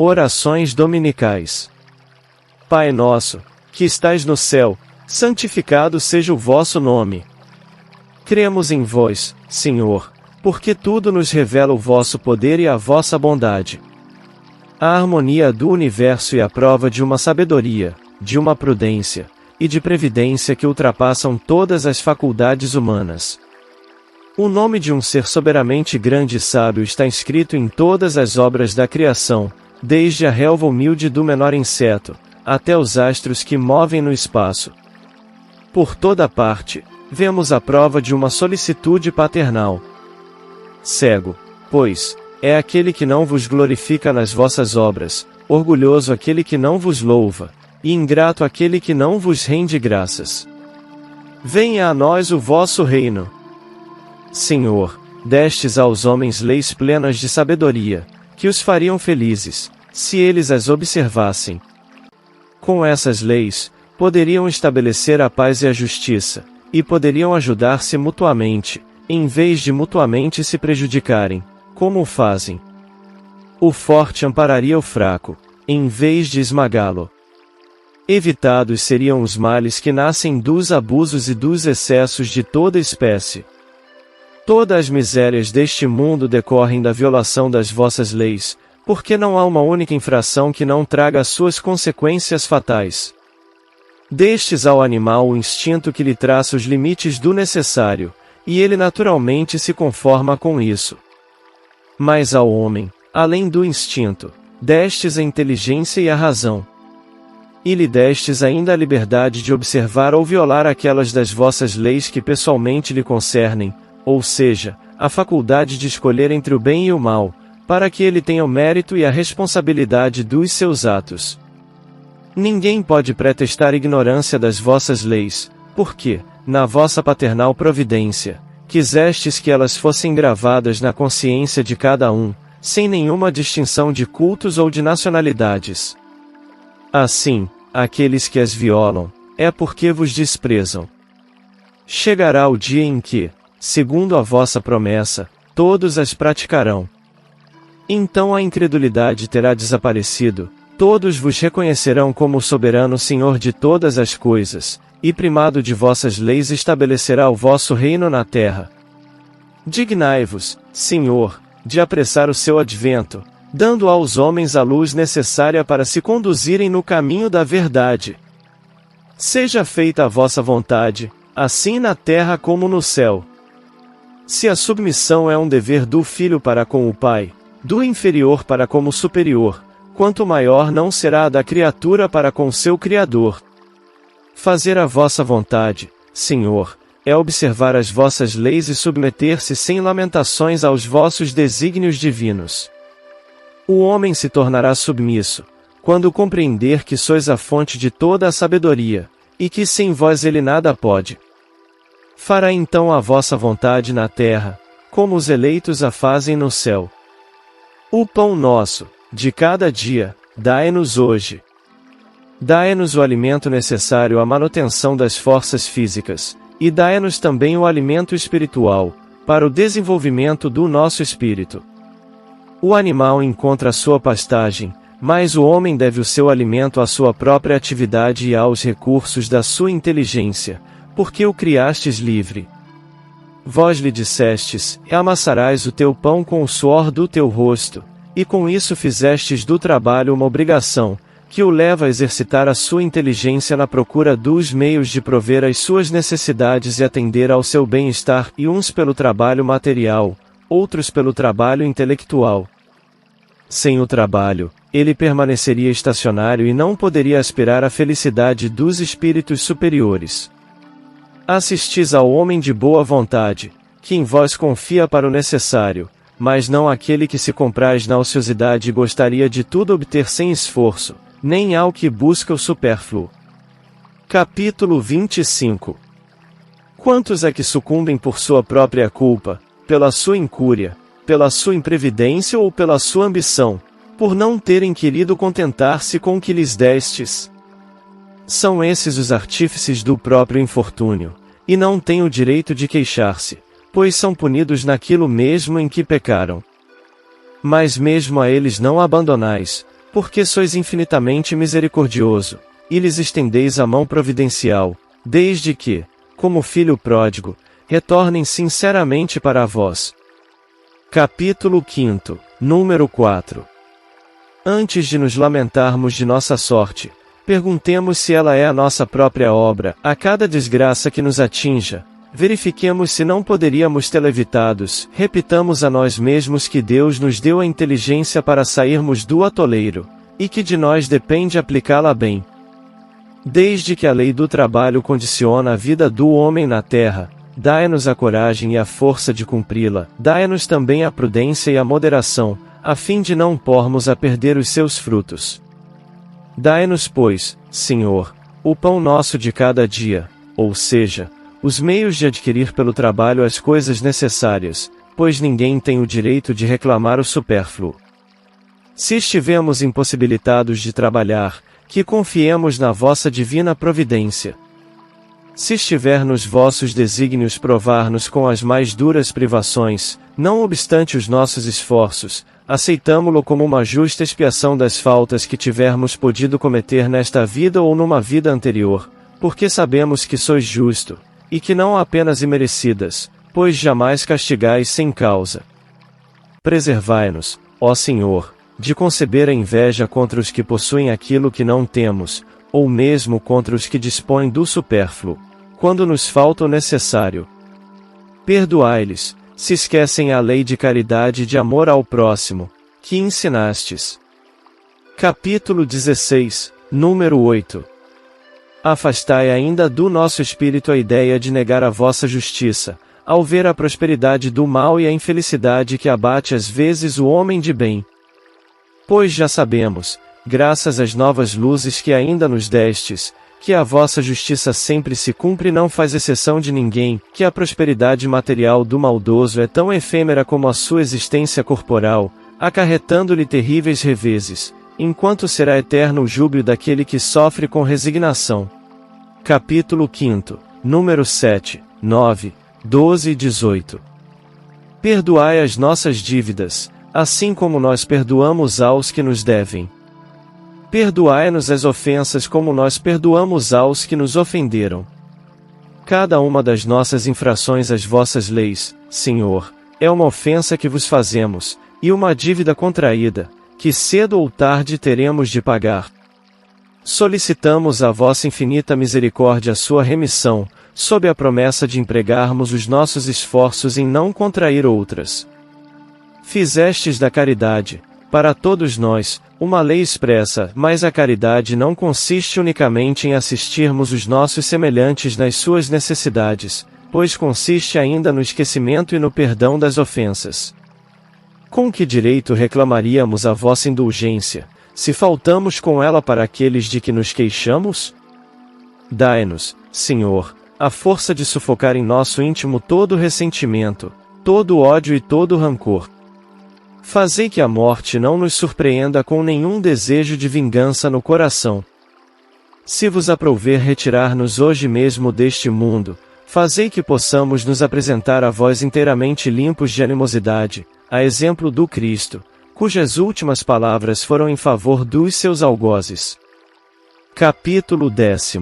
Orações dominicais. Pai nosso, que estais no céu, santificado seja o vosso nome. Cremos em vós, Senhor, porque tudo nos revela o vosso poder e a vossa bondade. A harmonia do universo e a prova de uma sabedoria, de uma prudência, e de previdência que ultrapassam todas as faculdades humanas. O nome de um ser soberanamente grande e sábio está inscrito em todas as obras da criação, desde a relva humilde do menor inseto, até os astros que movem no espaço. Por toda parte, vemos a prova de uma solicitude paternal. Cego, pois, é aquele que não vos glorifica nas vossas obras, orgulhoso aquele que não vos louva, e ingrato aquele que não vos rende graças. Venha a nós o vosso reino. Senhor, destes aos homens leis plenas de sabedoria, que os fariam felizes, se eles as observassem. Com essas leis, poderiam estabelecer a paz e a justiça, e poderiam ajudar-se mutuamente, em vez de mutuamente se prejudicarem, como o fazem. O forte ampararia o fraco, em vez de esmagá-lo. Evitados seriam os males que nascem dos abusos e dos excessos de toda espécie. Todas as misérias deste mundo decorrem da violação das vossas leis, porque não há uma única infração que não traga as suas consequências fatais. Destes ao animal o instinto que lhe traça os limites do necessário, e ele naturalmente se conforma com isso. Mas ao homem, além do instinto, destes a inteligência e a razão. E lhe destes ainda a liberdade de observar ou violar aquelas das vossas leis que pessoalmente lhe concernem, ou seja, a faculdade de escolher entre o bem e o mal, para que ele tenha o mérito e a responsabilidade dos seus atos. Ninguém pode pretextar ignorância das vossas leis, porque, na vossa paternal providência, quisestes que elas fossem gravadas na consciência de cada um, sem nenhuma distinção de cultos ou de nacionalidades. Assim, aqueles que as violam, é porque vos desprezam. Chegará o dia em que, segundo a vossa promessa, todos as praticarão. Então a incredulidade terá desaparecido, todos vos reconhecerão como o soberano Senhor de todas as coisas, e primado de vossas leis estabelecerá o vosso reino na terra. Dignai-vos, Senhor, de apressar o seu advento, dando aos homens a luz necessária para se conduzirem no caminho da verdade. Seja feita a vossa vontade, assim na terra como no céu. Se a submissão é um dever do filho para com o pai, do inferior para como superior, quanto maior não será a da criatura para com seu Criador. Fazer a vossa vontade, Senhor, é observar as vossas leis e submeter-se sem lamentações aos vossos desígnios divinos. O homem se tornará submisso, quando compreender que sois a fonte de toda a sabedoria, e que sem vós ele nada pode. Fará então a vossa vontade na terra, como os eleitos a fazem no céu. O pão nosso, de cada dia, dai-nos hoje. Dai-nos o alimento necessário à manutenção das forças físicas, e dai-nos também o alimento espiritual, para o desenvolvimento do nosso espírito. O animal encontra a sua pastagem, mas o homem deve o seu alimento à sua própria atividade e aos recursos da sua inteligência, porque o criastes livre. Vós lhe dissestes, amassarás o teu pão com o suor do teu rosto, e com isso fizestes do trabalho uma obrigação, que o leva a exercitar a sua inteligência na procura dos meios de prover as suas necessidades e atender ao seu bem-estar, e uns pelo trabalho material, outros pelo trabalho intelectual. Sem o trabalho, ele permaneceria estacionário e não poderia aspirar à felicidade dos espíritos superiores. Assistis ao homem de boa vontade, que em vós confia para o necessário, mas não àquele que se compraz na ociosidade e gostaria de tudo obter sem esforço, nem ao que busca o supérfluo. Capítulo 25. Quantos é que sucumbem por sua própria culpa, pela sua incúria, pela sua imprevidência ou pela sua ambição, por não terem querido contentar-se com o que lhes destes? São esses os artífices do próprio infortúnio, e não têm o direito de queixar-se, pois são punidos naquilo mesmo em que pecaram. Mas mesmo a eles não abandonais, Porque sois infinitamente misericordioso, e lhes estendeis a mão providencial, desde que, como filho pródigo, retornem sinceramente para vós. Capítulo 5, número 4. Antes de nos lamentarmos de nossa sorte, perguntemos se ela é a nossa própria obra. A cada desgraça que nos atinja, verifiquemos se não poderíamos tê-la evitados. Repitamos a nós mesmos que Deus nos deu a inteligência para sairmos do atoleiro, e que de nós depende aplicá-la bem. Desde que a lei do trabalho condiciona a vida do homem na terra, dai-nos a coragem e a força de cumpri-la, dai-nos também a prudência e a moderação, a fim de não pormos a perder os seus frutos. Dai-nos, pois, Senhor, o pão nosso de cada dia, ou seja, os meios de adquirir pelo trabalho as coisas necessárias, pois ninguém tem o direito de reclamar o supérfluo. Se estivermos impossibilitados de trabalhar, que confiemos na vossa divina providência. Se estiver nos vossos desígnios provar-nos com as mais duras privações, não obstante os nossos esforços, aceitamo-lo como uma justa expiação das faltas que tivermos podido cometer nesta vida ou numa vida anterior, porque sabemos que sois justo, e que não apenas imerecidas, pois jamais castigais sem causa. Preservai-nos, ó Senhor, de conceber a inveja contra os que possuem aquilo que não temos, ou mesmo contra os que dispõem do supérfluo, quando nos falta o necessário. Perdoai-lhes, se esquecem a lei de caridade e de amor ao próximo, que ensinastes. Capítulo 16, número 8. Afastai ainda do nosso espírito a ideia de negar a vossa justiça, ao ver a prosperidade do mal e a infelicidade que abate às vezes o homem de bem. Pois já sabemos, graças às novas luzes que ainda nos destes, que a vossa justiça sempre se cumpre e não faz exceção de ninguém, que a prosperidade material do maldoso é tão efêmera como a sua existência corporal, acarretando-lhe terríveis reveses, enquanto será eterno o júbilo daquele que sofre com resignação. Capítulo 5, número 7, 9, 12 e 18. Perdoai as nossas dívidas, assim como nós perdoamos aos que nos devem. Perdoai-nos as ofensas como nós perdoamos aos que nos ofenderam. Cada uma das nossas infrações às vossas leis, Senhor, é uma ofensa que vos fazemos, e uma dívida contraída, que cedo ou tarde teremos de pagar. Solicitamos a vossa infinita misericórdia a sua remissão, sob a promessa de empregarmos os nossos esforços em não contrair outras. Fizestes da caridade, para todos nós, uma lei expressa, mas a caridade não consiste unicamente em assistirmos os nossos semelhantes nas suas necessidades, pois consiste ainda no esquecimento e no perdão das ofensas. Com que direito reclamaríamos a vossa indulgência, se faltamos com ela para aqueles de que nos queixamos? Dai-nos, Senhor, a força de sufocar em nosso íntimo todo ressentimento, todo ódio e todo rancor. Fazei que a morte não nos surpreenda com nenhum desejo de vingança no coração. Se vos aprouver retirar-nos hoje mesmo deste mundo, fazei que possamos nos apresentar a vós inteiramente limpos de animosidade, a exemplo do Cristo, cujas últimas palavras foram em favor dos seus algozes. Capítulo 10.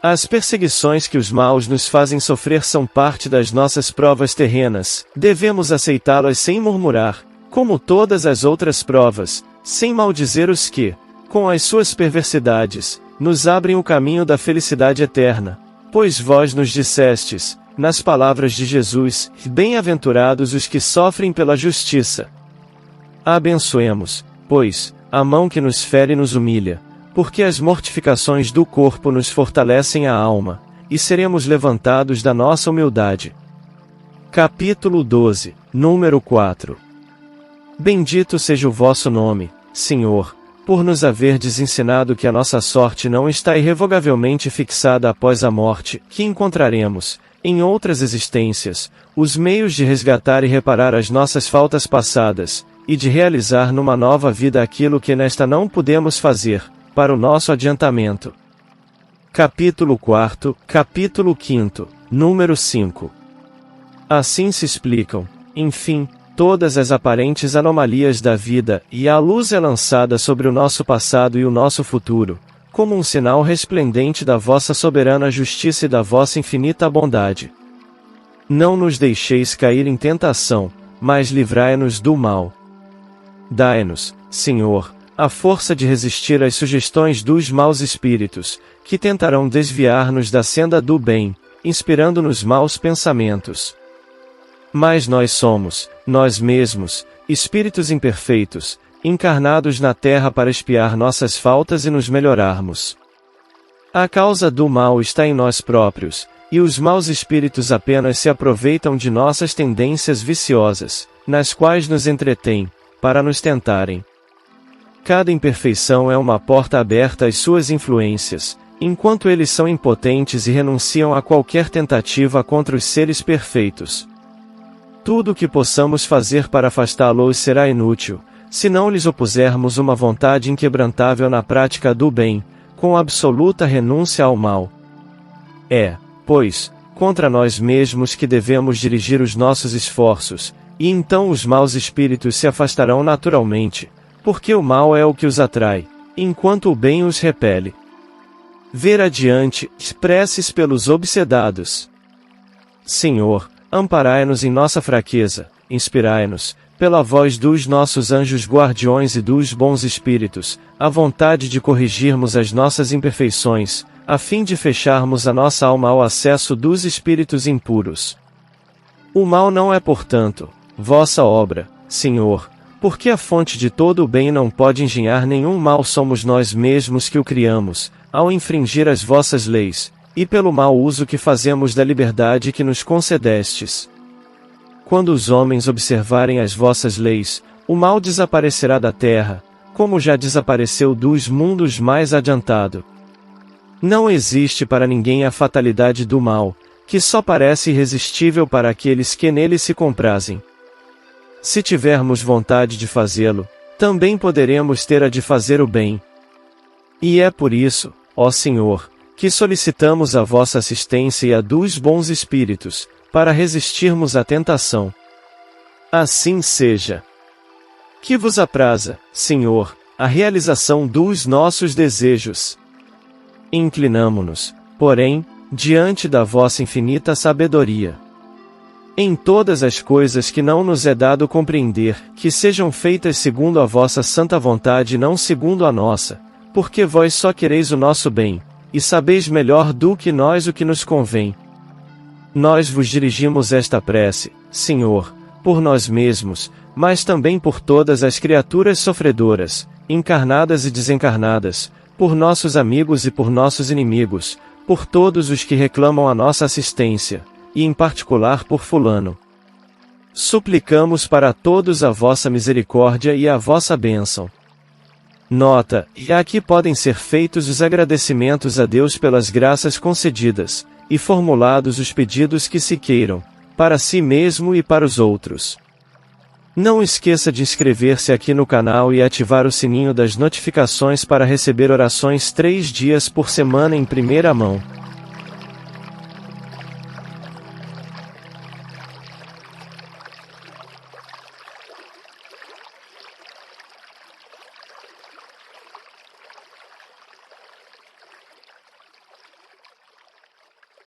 As perseguições que os maus nos fazem sofrer são parte das nossas provas terrenas, devemos aceitá-las sem murmurar, como todas as outras provas, sem maldizer os que, com as suas perversidades, nos abrem o caminho da felicidade eterna, pois vós nos dissestes, nas palavras de Jesus, bem-aventurados os que sofrem pela justiça. Abençoemos, pois, a mão que nos fere e nos humilha, porque as mortificações do corpo nos fortalecem a alma, e seremos levantados da nossa humildade. Capítulo 12, número 4. Bendito seja o vosso nome, Senhor, por nos haverdes ensinado que a nossa sorte não está irrevogavelmente fixada após a morte, que encontraremos, em outras existências, os meios de resgatar e reparar as nossas faltas passadas, e de realizar numa nova vida aquilo que nesta não pudemos fazer, para o nosso adiantamento. Capítulo 4, capítulo 5, número 5. Assim se explicam, enfim, todas as aparentes anomalias da vida, e a luz é lançada sobre o nosso passado e o nosso futuro, como um sinal resplendente da vossa soberana justiça e da vossa infinita bondade. Não nos deixeis cair em tentação, mas livrai-nos do mal. Dai-nos, Senhor, a força de resistir às sugestões dos maus espíritos, que tentarão desviar-nos da senda do bem, inspirando-nos maus pensamentos. Mas nós somos, nós mesmos, espíritos imperfeitos, encarnados na terra para expiar nossas faltas e nos melhorarmos. A causa do mal está em nós próprios, e os maus espíritos apenas se aproveitam de nossas tendências viciosas, nas quais nos entretêm, para nos tentarem. Cada imperfeição é uma porta aberta às suas influências, enquanto eles são impotentes e renunciam a qualquer tentativa contra os seres perfeitos. Tudo o que possamos fazer para afastá-los será inútil, se não lhes opusermos uma vontade inquebrantável na prática do bem, com absoluta renúncia ao mal. É, pois, contra nós mesmos que devemos dirigir os nossos esforços, e então os maus espíritos se afastarão naturalmente, porque o mal é o que os atrai, enquanto o bem os repele. Ver adiante, preces pelos obsedados. Senhor, amparai-nos em nossa fraqueza, inspirai-nos, pela voz dos nossos anjos guardiões e dos bons espíritos, a vontade de corrigirmos as nossas imperfeições, a fim de fecharmos a nossa alma ao acesso dos espíritos impuros. O mal não é, portanto, vossa obra, Senhor, porque a fonte de todo o bem não pode engenhar nenhum mal, somos nós mesmos que o criamos, ao infringir as vossas leis, e pelo mau uso que fazemos da liberdade que nos concedestes. Quando os homens observarem as vossas leis, o mal desaparecerá da terra, como já desapareceu dos mundos mais adiantado. Não existe para ninguém a fatalidade do mal, que só parece irresistível para aqueles que nele se comprazem. Se tivermos vontade de fazê-lo, também poderemos ter a de fazer o bem. E é por isso, ó Senhor, que solicitamos a vossa assistência e a dos bons espíritos, para resistirmos à tentação. Assim seja. Que vos apraza, Senhor, a realização dos nossos desejos. Inclinamo-nos, porém, diante da vossa infinita sabedoria. Em todas as coisas que não nos é dado compreender, que sejam feitas segundo a vossa santa vontade e não segundo a nossa, porque vós só quereis o nosso bem, e sabeis melhor do que nós o que nos convém. Nós vos dirigimos esta prece, Senhor, por nós mesmos, mas também por todas as criaturas sofredoras, encarnadas e desencarnadas, por nossos amigos e por nossos inimigos, por todos os que reclamam a nossa assistência, e em particular por fulano. Suplicamos para todos a vossa misericórdia e a vossa bênção. Nota, e aqui podem ser feitos os agradecimentos a Deus pelas graças concedidas, e formulados os pedidos que se queiram, para si mesmo e para os outros. Não esqueça de inscrever-se aqui no canal e ativar o sininho das notificações para receber orações 3 dias por semana em primeira mão.